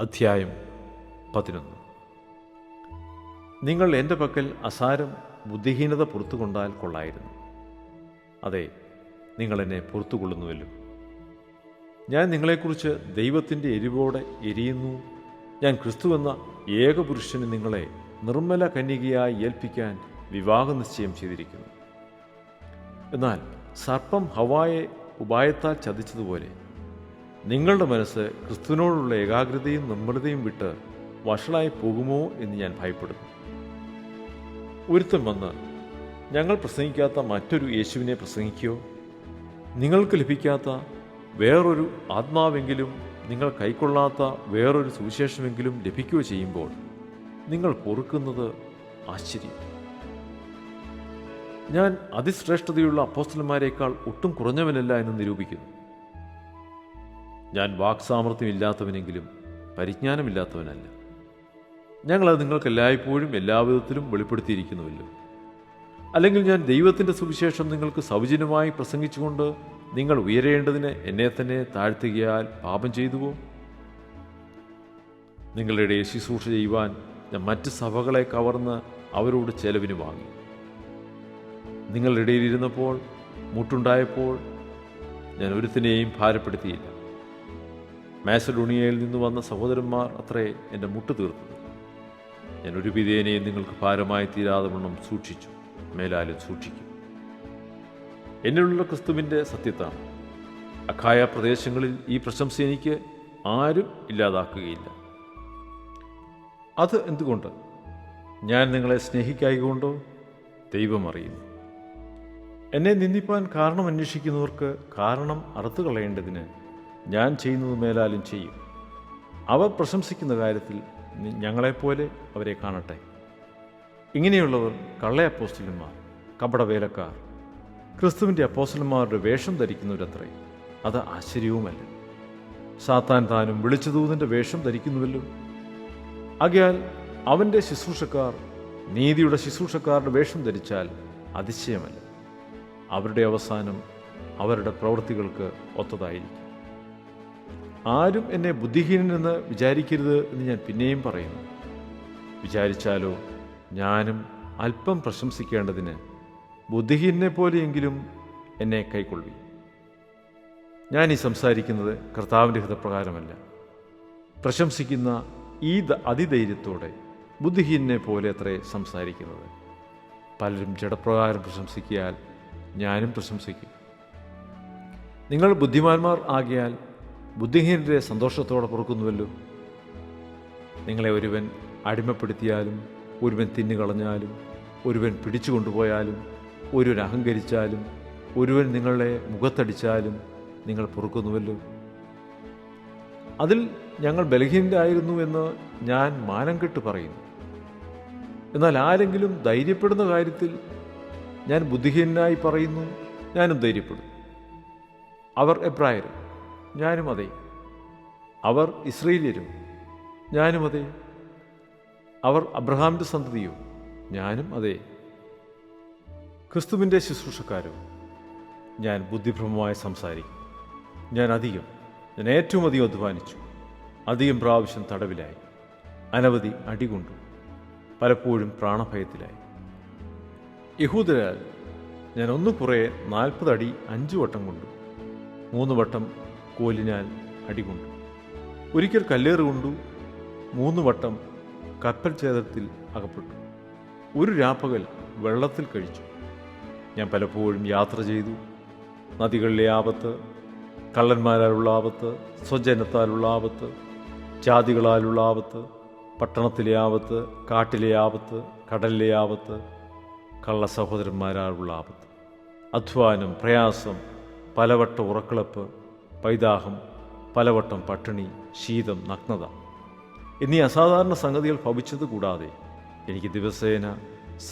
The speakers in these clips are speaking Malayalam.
അധ്യായം 11. നിങ്ങൾ എൻ്റെ പക്കൽ അസാരം ബുദ്ധിഹീനത പുറത്തുകൊണ്ടാൽ കൊള്ളായിരുന്നു. അതെ, നിങ്ങളെന്നെ പുറത്തുകൊള്ളുന്നുവല്ലോ. ഞാൻ നിങ്ങളെക്കുറിച്ച് ദൈവത്തിൻ്റെ എരിവോടെ എരിയുന്നു. ഞാൻ ക്രിസ്തുവെന്ന ഏകപുരുഷന് നിങ്ങളെ നിർമ്മല കന്യകയായി ഏൽപ്പിക്കാൻ വിവാഹനിശ്ചയം ചെയ്തിരിക്കുന്നു. എന്നാൽ സർപ്പം ഹവ്വായെ ഉപായത്താൽ ചതിച്ചതുപോലെ നിങ്ങളുടെ മനസ്സ് ക്രിസ്തുവിനോടുള്ള ഏകാഗ്രതയും നിർമ്മലതയും വിട്ട് വഷളായി പോകുമോ എന്ന് ഞാൻ ഭയപ്പെടുന്നു. ഒരുത്തൻ വന്ന് ഞങ്ങൾ പ്രസംഗിക്കാത്ത മറ്റൊരു യേശുവിനെ പ്രസംഗിക്കുകയോ നിങ്ങൾക്ക് ലഭിക്കാത്ത വേറൊരു ആത്മാവെങ്കിലും നിങ്ങൾ കൈക്കൊള്ളാത്ത വേറൊരു സുവിശേഷമെങ്കിലും ലഭിക്കുകയോ ചെയ്യുമ്പോൾ നിങ്ങൾ പൊറുക്കുന്നത് ആശ്ചര്യം. ഞാൻ അതിശ്രേഷ്ഠതയുള്ള അപ്പോസ്തലന്മാരെക്കാൾ ഒട്ടും കുറഞ്ഞവനല്ല എന്ന് നിരൂപിക്കുന്നു. ഞാൻ വാക്സാമർത്ഥ്യമില്ലാത്തവനെങ്കിലും പരിജ്ഞാനമില്ലാത്തവനല്ല. ഞങ്ങളത് നിങ്ങൾക്ക് എല്ലായ്പ്പോഴും എല്ലാവിധത്തിലും വെളിപ്പെടുത്തിയിരിക്കുന്നുവല്ലോ. അല്ലെങ്കിൽ ഞാൻ ദൈവത്തിൻ്റെ സുവിശേഷം നിങ്ങൾക്ക് സൗജന്യമായി പ്രസംഗിച്ചുകൊണ്ട് നിങ്ങൾ ഉയരേണ്ടതിന് എന്നെ തന്നെ താഴ്ത്തുകയാൽ പാപം ചെയ്തുവോ? നിങ്ങളുടെ ഇടയിൽ ശുശ്രൂഷ ചെയ്യുവാൻ ഞാൻ മറ്റ് സഭകളെ കവർന്ന് അവരോട് ചെലവിന് വാങ്ങി. നിങ്ങളുടെ ഇടയിൽ ഇരുന്നപ്പോൾ മുട്ടുണ്ടായപ്പോൾ ഞാൻ ഒരുത്തിനെയും ഭാരപ്പെടുത്തിയില്ല. മാസഡോണിയയിൽ നിന്ന് വന്ന സഹോദരന്മാർ അത്രേ എൻ്റെ മുട്ട് തീർത്തത്. ഞാൻ ഒരു വിധേനയും നിങ്ങൾക്ക് ഭാരമായി തീരാതെ വണ്ണം സൂക്ഷിച്ചു, മേലാലും സൂക്ഷിക്കും. എന്നിലുള്ള ക്രിസ്തുവിൻ്റെ സത്യത്താണ്. അഖായ പ്രദേശങ്ങളിൽ ഈ പ്രശംസ എനിക്ക് ആരും ഇല്ലാതാക്കുകയില്ല. അത് എന്തുകൊണ്ട്? ഞാൻ നിങ്ങളെ സ്നേഹിക്കായകൊണ്ടോ? ദൈവം അറിയുന്നു. എന്നെ നിന്ദിപ്പാൻ കാരണം അന്വേഷിക്കുന്നവർക്ക് കാരണം അറുത്തു കളയേണ്ടതിന് ഞാൻ ചെയ്യുന്നത് മേലാലും ചെയ്യും. അവർ പ്രശംസിക്കുന്ന കാര്യത്തിൽ ഞങ്ങളെപ്പോലെ അവരെ കാണട്ടെ. ഇങ്ങനെയുള്ളവർ കള്ള അപ്പോസ്തലന്മാർ, കപടവേലക്കാർ, ക്രിസ്തുവിൻ്റെ അപ്പോസ്തലന്മാരുടെ വേഷം ധരിക്കുന്നവരത്രേ. അത് ആശ്ചര്യവുമല്ല. സാത്താൻ താനും വിളിച്ചദൂതൻ്റെ വേഷം ധരിക്കുന്നുവല്ലോ. ആകയാൽ അവൻ്റെ ശുശ്രൂഷക്കാർ നീതിയുടെ ശുശ്രൂഷക്കാരുടെ വേഷം ധരിച്ചാൽ അതിശയമല്ല. അവരുടെ അവസാനം അവരുടെ പ്രവൃത്തികൾക്ക് ഒത്തതായിരിക്കും. ആരും എന്നെ ബുദ്ധിഹീനനെന്ന് വിചാരിക്കരുത് എന്ന് ഞാൻ പിന്നെയും പറയുന്നു. വിചാരിച്ചാലോ ഞാനും അല്പം പ്രശംസിക്കേണ്ടതിന് ബുദ്ധിഹീനനെ പോലെയെങ്കിലും എന്നെ കൈക്കൊള്ളി. ഞാൻ ഈ സംസാരിക്കുന്നത് കർത്താവിൻ്റെ ഹിതപ്രകാരമല്ല. പ്രശംസിക്കുന്ന ഈ അതിധൈര്യത്തോടെ ബുദ്ധിഹീനനെ പോലെ അത്രേ സംസാരിക്കുന്നത്. പലരും ജഡപ്രകാരം പ്രശംസിക്കിയാൽ ഞാനും പ്രശംസിക്കും. നിങ്ങൾ ബുദ്ധിമാന്മാർ ആകിയാൽ ബുദ്ധിഹീനരെ സന്തോഷത്തോടെ പൊറുക്കുന്നുവല്ലോ. നിങ്ങളെ ഒരുവൻ അടിമപ്പെടുത്തിയാലും, ഒരുവൻ തിന്നുകളഞ്ഞാലും, ഒരുവൻ പിടിച്ചു കൊണ്ടുപോയാലും, ഒരുവൻ അഹങ്കരിച്ചാലും, ഒരുവൻ നിങ്ങളെ മുഖത്തടിച്ചാലും നിങ്ങൾ പൊറുക്കുന്നുവല്ലോ. അതിൽ ഞങ്ങൾ ബലഹീനരായിരുന്നു എന്ന് ഞാൻ മാനം കെട്ട് പറയുന്നു. എന്നാൽ ആരെങ്കിലും ധൈര്യപ്പെടുന്ന കാര്യത്തിൽ ഞാൻ ബുദ്ധിഹീനനായി പറയുന്നു, ഞാനും ധൈര്യപ്പെടും. അവർ എബ്രായരും, ഞാനും അതെ. അവർ ഇസ്രയേല്യരും, ഞാനും അതെ. അവർ അബ്രഹാമിൻ്റെ സന്തതിയോ, ഞാനും അതെ. ക്രിസ്തുവിൻ്റെ ശുശ്രൂഷക്കാരോ, ഞാൻ ബുദ്ധിഭ്രമമായി സംസാരിക്കും. ഞാൻ ഏറ്റവും അധികം അധ്വാനിച്ചു, അധികം പ്രാവശ്യം തടവിലായി, അനവധി അടികൊണ്ടു, പലപ്പോഴും പ്രാണഭയത്തിലായി. യഹൂദരാൽ ഞാൻ ഒന്ന് കുറേ 40 അടി 5 വട്ടം കൊണ്ടു, 3 വട്ടം കോലിനാൽ അടികൊണ്ടു, ഒരിക്കൽ കല്ലേറ് കൊണ്ടു, 3 വട്ടം കപ്പൽ ഛേദത്തിൽ അകപ്പെട്ടു, ഒരു രാപ്പകൽ വെള്ളത്തിൽ കഴിച്ചു. ഞാൻ പലപ്പോഴും യാത്ര ചെയ്തു. നദികളിലെ ആപത്ത്, കള്ളന്മാരാലുള്ള ആപത്ത്, സ്വജനത്താലുള്ള ആപത്ത്, ജാതികളാലുള്ള ആപത്ത്, പട്ടണത്തിലെ ആപത്ത്, കാട്ടിലെ ആപത്ത്, കടലിലെ ആപത്ത്, കള്ള സഹോദരന്മാരാലുള്ള ആപത്ത്, അധ്വാനം, പ്രയാസം, പലവട്ടം ഉറക്കിളപ്പ്, പൈതാഹം, പലവട്ടം പട്ടിണി, ശീതം, നഗ്നത എന്നീ അസാധാരണ സംഗതികൾ ഭവിച്ചത് കൂടാതെ എനിക്ക് ദിവസേന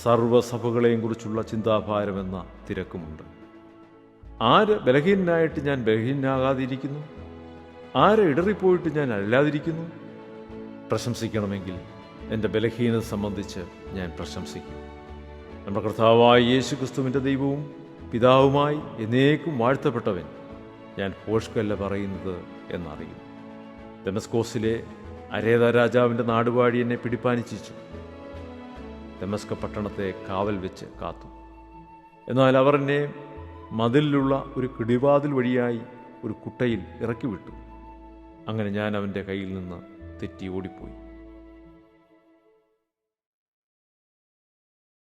സർവ്വസഭകളെയും കുറിച്ചുള്ള ചിന്താഭാരമെന്ന തിരക്കുമുണ്ട്. ആര് ബലഹീനനായിട്ട് ഞാൻ ബലഹീനനാകാതിരിക്കുന്നു? ആര് ഇടറിപ്പോയിട്ട് ഞാൻ അല്ലാതിരിക്കുന്നു? പ്രശംസിക്കണമെങ്കിൽ എൻ്റെ ബലഹീനത സംബന്ധിച്ച് ഞാൻ പ്രശംസിക്കും. നമ്മുടെ കർത്താവായ യേശു ക്രിസ്തുവിൻ്റെ ദൈവവും പിതാവുമായി എന്നേക്കും വാഴ്ത്തപ്പെട്ടവൻ ഞാൻ ഭോഷ്കല്ല പറയുന്നത് എന്നറിയും. ദമസ്കോസിലെ അരേത രാജാവിൻ്റെ നാടുവാഴി എന്നെ പിടിപ്പാനിച്ചു. ദമസ്ക പട്ടണത്തെ കാവൽ വെച്ച് കാത്തു. എന്നാൽ അവർ എന്നെ മതിലിലുള്ള ഒരു കിടിവാതിൽ വഴിയായി ഒരു കുട്ടയിൽ ഇറക്കി വിട്ടു. അങ്ങനെ ഞാൻ അവൻ്റെ കയ്യിൽ നിന്ന് തെറ്റി ഓടിപ്പോയി.